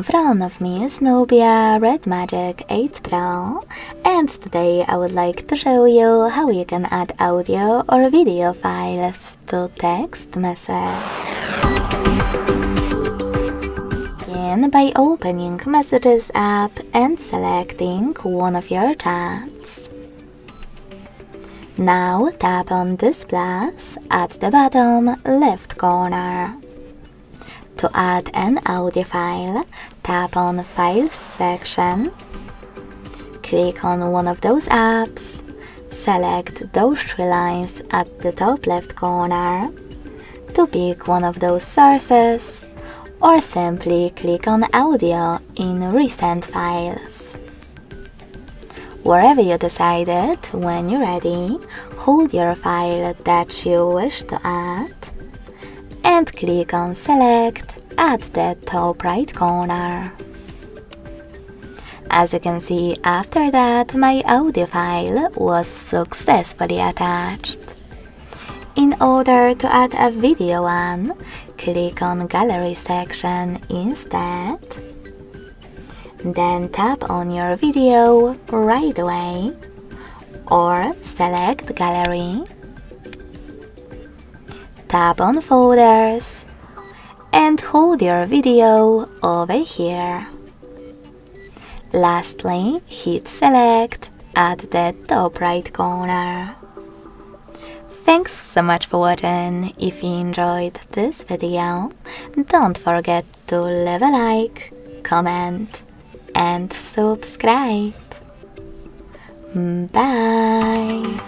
In front of me is Nubia Red Magic 8 Pro, and today I would like to show you how you can add audio or video files to text message. Begin by opening Messages app and selecting one of your chats. Now tap on this plus at the bottom left corner. To add an audio file, tap on Files section, click on one of those apps, select those three lines at the top left corner to pick one of those sources, or simply click on Audio in Recent Files. Wherever you decided, when you're ready, hold your file that you wish to add and click on Select at the top right corner. As you can see, after that my audio file was successfully attached. In order to add a video one, click on Gallery section instead. Then tap on your video right away or select Gallery. Tap on Folders and hold your video over here. Lastly, hit Select at the top right corner. Thanks so much for watching. If you enjoyed this video, don't forget to leave a like, comment and subscribe. Bye!